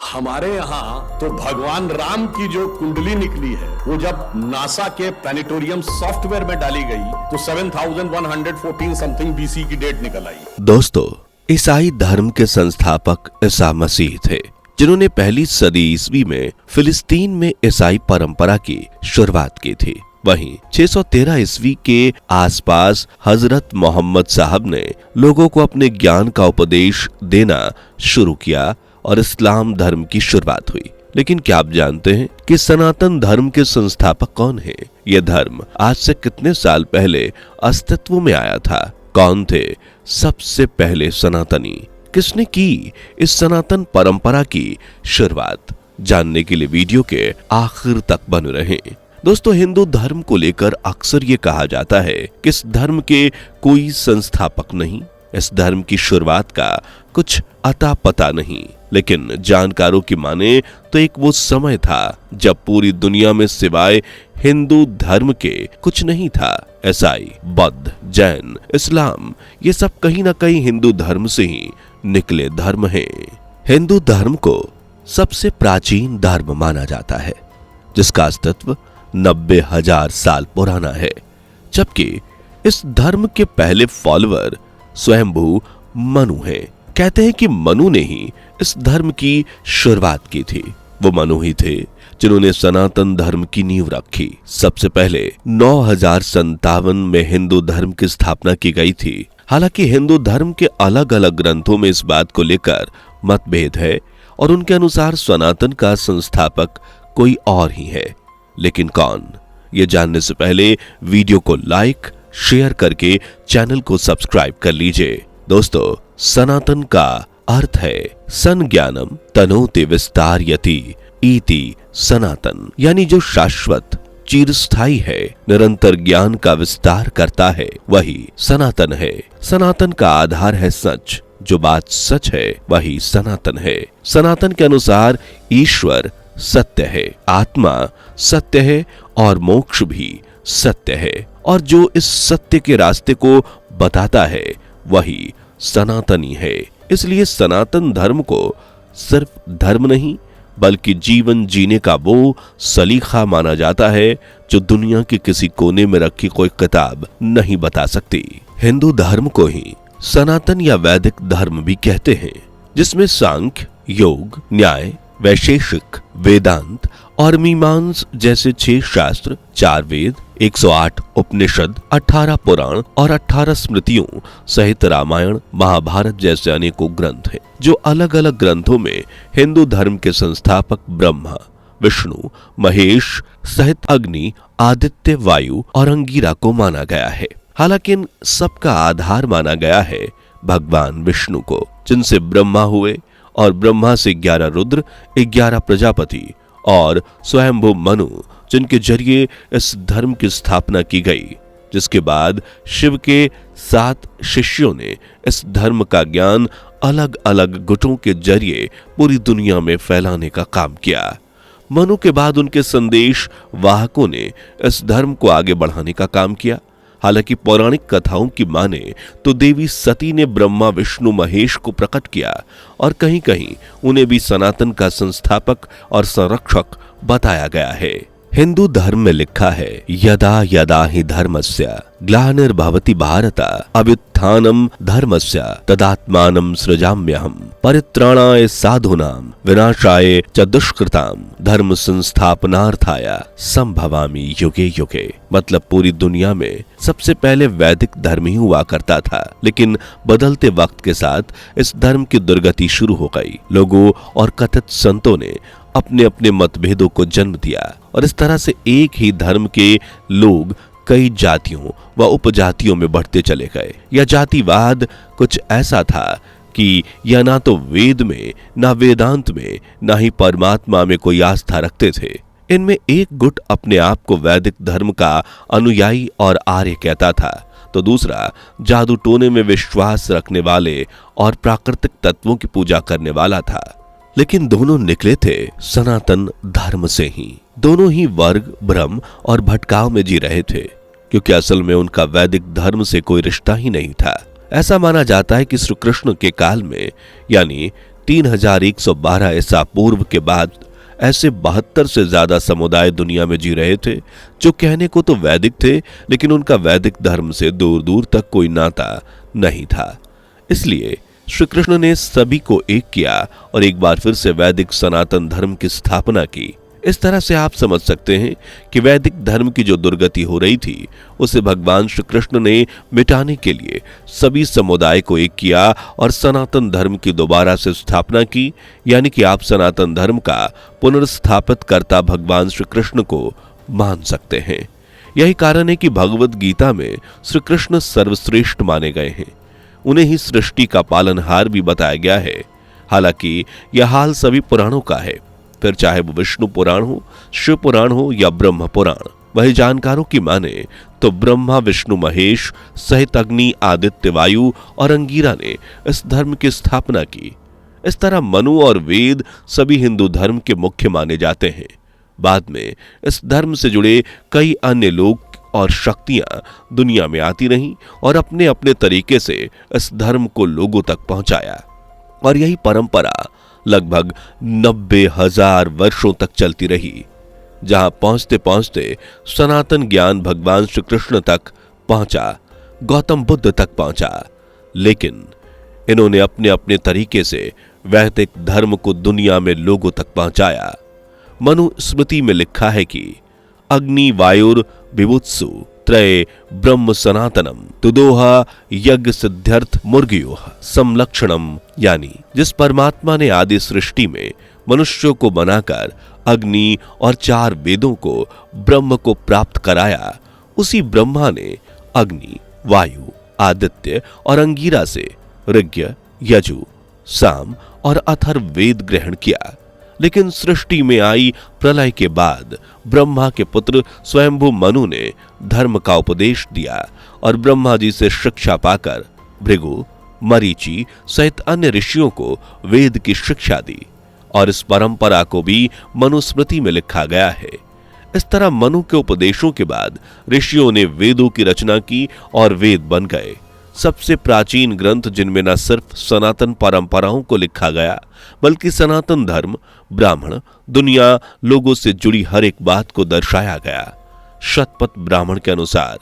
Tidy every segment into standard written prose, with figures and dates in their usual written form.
हमारे यहाँ तो भगवान राम की जो कुंडली निकली है वो जब नासा के प्लैनेटोरियम सॉफ्टवेयर में डाली गई तो 7114 समथिंग बीसी की डेट निकल आई। दोस्तों, ईसाई धर्म के संस्थापक ईसा मसीह थे, जिन्होंने पहली सदी ईस्वी में फिलिस्तीन में ईसाई परंपरा की शुरुआत की थी। वहीं 613 ईस्वी के आसपास हजरत मोहम्मद साहब ने लोगों को अपने ज्ञान का उपदेश देना शुरू किया और इस्लाम धर्म की शुरुआत हुई। लेकिन क्या आप जानते हैं कि सनातन धर्म के संस्थापक कौन हैं? यह धर्म आज से कितने साल पहले अस्तित्व में आया था? कौन थे सबसे पहले सनातनी? किसने की इस सनातन परंपरा की शुरुआत? जानने के लिए वीडियो के आखिर तक बने रहें। दोस्तों, हिंदू धर्म को लेकर अक्सर ये कहा जाता है कि इस धर्म के कोई संस्थापक नहीं, इस धर्म की शुरुआत का कुछ अता पता नहीं। लेकिन जानकारों की माने तो एक वो समय था जब पूरी दुनिया में सिवाय हिंदू धर्म के कुछ नहीं था। ईसाई, बौद्ध, जैन, इस्लाम, ये सब कहीं ना कहीं हिंदू धर्म से ही निकले धर्म हैं। हिंदू धर्म को सबसे प्राचीन धर्म माना जाता है, जिसका अस्तित्व 90,000 साल पुराना है, जबकि इस धर्म के पहले फॉलोअर स्वयंभू मनु हैं। कहते हैं कि मनु ने ही इस धर्म की शुरुआत की थी। वो मनु ही थे जिन्होंने सनातन धर्म की नींव रखी। सबसे पहले 9057 में हिंदू धर्म की स्थापना की गई थी। हालांकि हिंदू धर्म के अलग अलग ग्रंथों में इस बात को लेकर मतभेद है और उनके अनुसार सनातन का संस्थापक कोई और ही है। लेकिन कौन? ये जानने से पहले वीडियो को लाइक, शेयर करके चैनल को सब्सक्राइब कर लीजिए। दोस्तों, सनातन का अर्थ है संज्ञानम तनोति विस्तारयति इति सनातन, यानी जो शाश्वत, चिरस्थायी है, निरंतर ज्ञान का विस्तार करता है, वही सनातन है। सनातन का आधार है सच। जो बात सच है वही सनातन है। सनातन के अनुसार ईश्वर सत्य है, आत्मा सत्य है और मोक्ष भी सत्य है, और जो इस सत्य के रास्ते को बताता है वही सनातनी है। इसलिए सनातन धर्म को सिर्फ धर्म नहीं बल्कि जीवन जीने का वो सलीखा माना जाता है जो दुनिया के किसी कोने में रखी कोई किताब नहीं बता सकती। हिंदू धर्म को ही सनातन या वैदिक धर्म भी कहते हैं, जिसमें सांख्य, योग, न्याय, वैशेषिक, वेदांत और मीमांस जैसे 6 शास्त्र, 4 वेद, 108 उपनिषद, 18 पुराण और 18 स्मृतियों सहित रामायण, महाभारत जैसे अनेकों ग्रंथ हैं। जो अलग अलग ग्रंथों में हिंदू धर्म के संस्थापक ब्रह्मा, विष्णु, महेश सहित अग्नि, आदित्य, वायु और अंगिरा को माना गया है। हालांकि इन सबका आधार माना गया है भगवान विष्णु को, जिनसे ब्रह्मा हुए और ब्रह्मा से 11 रुद्र, 11 प्रजापति और स्वयंभू मनु, जिनके जरिए इस धर्म की स्थापना की गई। जिसके बाद शिव के 7 शिष्यों ने इस धर्म का ज्ञान अलग अलग गुटों के जरिए पूरी दुनिया में फैलाने का काम किया। मनु के बाद उनके संदेश वाहकों ने इस धर्म को आगे बढ़ाने का काम किया। हालांकि पौराणिक कथाओं की माने तो देवी सती ने ब्रह्मा, विष्णु, महेश को प्रकट किया और कहीं कहीं उन्हें भी सनातन का संस्थापक और संरक्षक बताया गया है। हिंदू धर्म में लिखा है, यदा यदा हि धर्मस्य ग्लानिर्भवति भारत अभ्युत्थानम धर्मस्य तदात्मानं सृजाम्यहम् परित्राणाय साधूनां विनाशाय च दुष्कृतां धर्म संस्थापनार्थाय संभवामि युगे युगे। मतलब पूरी दुनिया में सबसे पहले वैदिक धर्म ही हुआ करता था, लेकिन बदलते वक्त के साथ इस धर्म की दुर्गति शुरू हो गई। लोगों और कथित संतों ने अपने अपने मतभेदों को जन्म दिया और इस तरह से एक ही धर्म के लोग कई जातियों व उपजातियों में बढ़ते चले गए। यह जातिवाद कुछ ऐसा था कि यह ना तो वेद में, ना वेदांत में, ना ही परमात्मा में कोई आस्था रखते थे। इनमें एक गुट अपने आप को वैदिक धर्म का अनुयायी और आर्य कहता था, तो दूसरा जादू टोने में विश्वास रखने वाले और प्राकृतिक तत्वों की पूजा करने वाला था। लेकिन दोनों निकले थे सनातन धर्म से ही। दोनों ही वर्ग भ्रम और भटकाव में जी रहे थे, क्योंकि असल में उनका वैदिक धर्म से कोई रिश्ता ही नहीं था। ऐसा माना जाता है कि श्री कृष्ण के काल में, यानी 3112 ईसा पूर्व के बाद ऐसे 72 से ज्यादा समुदाय दुनिया में जी रहे थे जो कहने को तो वैदिक थे, लेकिन उनका वैदिक धर्म से दूर दूर तक कोई नाता नहीं था। इसलिए श्री कृष्ण ने सभी को एक किया और एक बार फिर से वैदिक सनातन धर्म की स्थापना की। इस तरह से आप समझ सकते हैं कि वैदिक धर्म की जो दुर्गति हो रही थी उसे भगवान श्री कृष्ण ने मिटाने के लिए सभी समुदाय को एक किया और सनातन धर्म की दोबारा से स्थापना की। यानी कि आप सनातन धर्म का पुनर्स्थापित करता भगवान श्री कृष्ण को मान सकते हैं। यही कारण है कि भगवत गीता में श्री कृष्ण सर्वश्रेष्ठ माने गए हैं। उन्हें ही सृष्टि का पालनहार भी बताया गया है। हालांकि यह हाल सभी पुराणों का है, फिर चाहे वो विष्णु पुराण हो, शिव पुराण हो या ब्रह्म पुराण। वही जानकारों की माने तो ब्रह्मा विष्णु महेश सहित अग्नि आदित्य वायु और अंगिरा ने इस धर्म की स्थापना की। इस तरह मनु और वेद सभी हिंदू धर्म के मुख्य माने जाते हैं। बाद में इस धर्म से जुड़े कई अन्य लोग और शक्तियां दुनिया में आती रहीं और अपने अपने तरीके से इस धर्म को लोगों तक पहुंचाया और यही परंपरा लगभग 90,000 वर्षों तक चलती रही, जहां पहुंचते पहुंचते सनातन ज्ञान भगवान श्री कृष्ण तक पहुंचा, गौतम बुद्ध तक पहुंचा। लेकिन इन्होंने अपने अपने तरीके से वैदिक धर्म को दुनिया में लोगों तक पहुंचाया। मनु स्मृति में लिखा है कि अग्नि वायुर विभुत्सु त्रय ब्रह्म सनातनम तुदोहा यज्ञ सिद्ध्यर्थ मुर्गियोह समलक्षणम, यानी जिस परमात्मा ने आदि सृष्टि में मनुष्यों को बनाकर अग्नि और 4 वेदों को ब्रह्म को प्राप्त कराया, उसी ब्रह्मा ने अग्नि वायु आदित्य और अंगिरा से ऋग्य यजु साम और अथर्व वेद ग्रहण किया। लेकिन सृष्टि में आई प्रलय के बाद ब्रह्मा के पुत्र स्वयंभू मनु ने धर्म का उपदेश दिया और ब्रह्मा जी से शिक्षा पाकर भृगु मरीचि सहित अन्य ऋषियों को वेद की शिक्षा दी और इस परंपरा को भी मनुस्मृति में लिखा गया है। इस तरह मनु के उपदेशों के बाद ऋषियों ने वेदों की रचना की और वेद बन गए सबसे प्राचीन ग्रंथ, जिनमें न सिर्फ सनातन परंपराओं को लिखा गया बल्कि सनातन धर्म ब्राह्मण दुनिया लोगों से जुड़ी हर एक बात को दर्शाया गया। शतपथ ब्राह्मण के अनुसार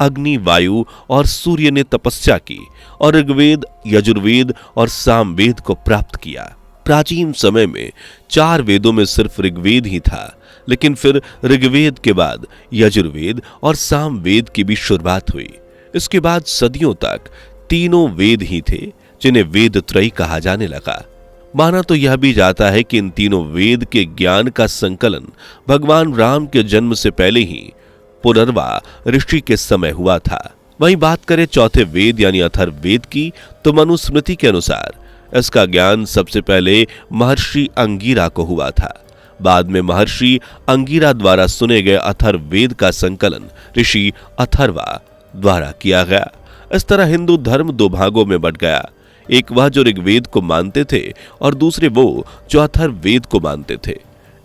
अग्नि वायु और सूर्य ने तपस्या की और ऋग्वेद यजुर्वेद और सामवेद को प्राप्त किया। प्राचीन समय में 4 वेदों में सिर्फ ऋग्वेद ही था, लेकिन फिर ऋग्वेद के बाद यजुर्वेद और सामवेद की भी शुरुआत हुई। इसके बाद सदियों तक तीनों वेद ही थे, जिन्हें वेद त्रयी कहा जाने लगा। माना तो यह भी जाता है कि इन तीनों वेद के ज्ञान का संकलन भगवान राम के जन्म से पहले ही पुनर्वा ऋषि के समय हुआ था। वहीं बात करें चौथे वेद यानी अथर्ववेद की, तो मनुस्मृति के अनुसार इसका ज्ञान सबसे पहले महर्षि अंगिरा को हुआ था। बाद में महर्षि अंगिरा द्वारा सुने गए अथर्ववेद का संकलन ऋषि अथर्वा द्वारा किया गया। इस तरह हिंदू धर्म 2 भागों में बंट गया, एक वह जो ऋग्वेद को मानते थे और दूसरे वो जो अथर्ववेद को मानते थे।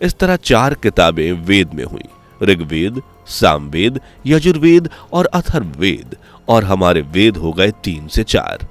इस तरह 4 किताबें वेद में हुई, ऋग्वेद सामवेद यजुर्वेद और अथर्ववेद, और हमारे वेद हो गए 3 से 4।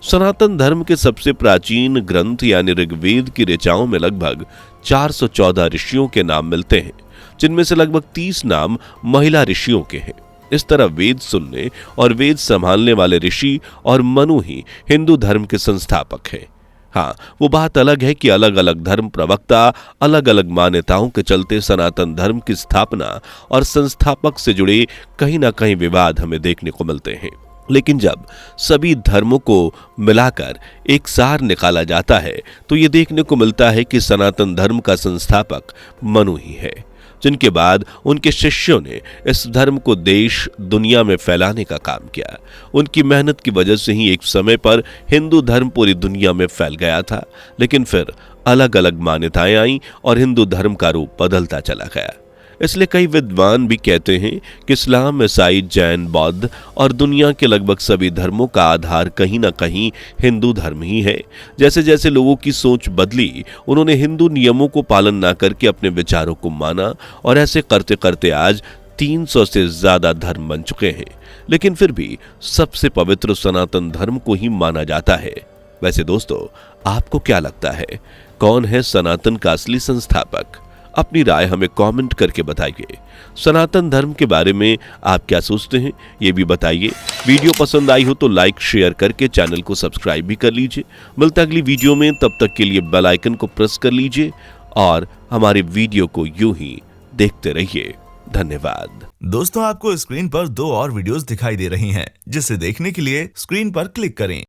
सनातन धर्म के सबसे प्राचीन ग्रंथ यानी ऋग्वेद की ऋचाओं में लगभग 414 ऋषियों के नाम मिलते हैं, जिनमें से लगभग 30 नाम महिला ऋषियों के हैं। इस तरह वेद सुनने और वेद संभालने वाले ऋषि और मनु ही हिंदू धर्म के संस्थापक हैं। हाँ, वो बात अलग है कि अलग अलग धर्म प्रवक्ता अलग अलग मान्यताओं के चलते सनातन धर्म की स्थापना और संस्थापक से जुड़े कहीं ना कहीं विवाद हमें देखने को मिलते हैं। लेकिन जब सभी धर्मों को मिलाकर एक सार निकाला जाता है तो ये देखने को मिलता है कि सनातन धर्म का संस्थापक मनु ही है, जिनके बाद उनके शिष्यों ने इस धर्म को देश दुनिया में फैलाने का काम किया। उनकी मेहनत की वजह से ही एक समय पर हिंदू धर्म पूरी दुनिया में फैल गया था, लेकिन फिर अलग अलग मान्यताएं आईं और हिंदू धर्म का रूप बदलता चला गया। इसलिए कई विद्वान भी कहते हैं कि इस्लाम ईसाई जैन बौद्ध और दुनिया के लगभग सभी धर्मों का आधार कहीं ना कहीं हिंदू धर्म ही है। जैसे जैसे लोगों की सोच बदली, उन्होंने हिंदू नियमों को पालन ना करके अपने विचारों को माना और ऐसे करते करते आज 300 से ज्यादा धर्म बन चुके हैं। लेकिन फिर भी सबसे पवित्र सनातन धर्म को ही माना जाता है। वैसे दोस्तों, आपको क्या लगता है, कौन है सनातन का असली संस्थापक? अपनी राय हमें कमेंट करके बताइए। सनातन धर्म के बारे में आप क्या सोचते हैं, ये भी बताइए। वीडियो पसंद आई हो तो लाइक शेयर करके चैनल को सब्सक्राइब भी कर लीजिए। मिलता अगली वीडियो में, तब तक के लिए बेल आइकन को प्रेस कर लीजिए और हमारे वीडियो को यूं ही देखते रहिए। धन्यवाद। दोस्तों, आपको स्क्रीन पर 2 और वीडियोस दिखाई दे रही हैं, जिसे देखने के लिए स्क्रीन पर क्लिक करें।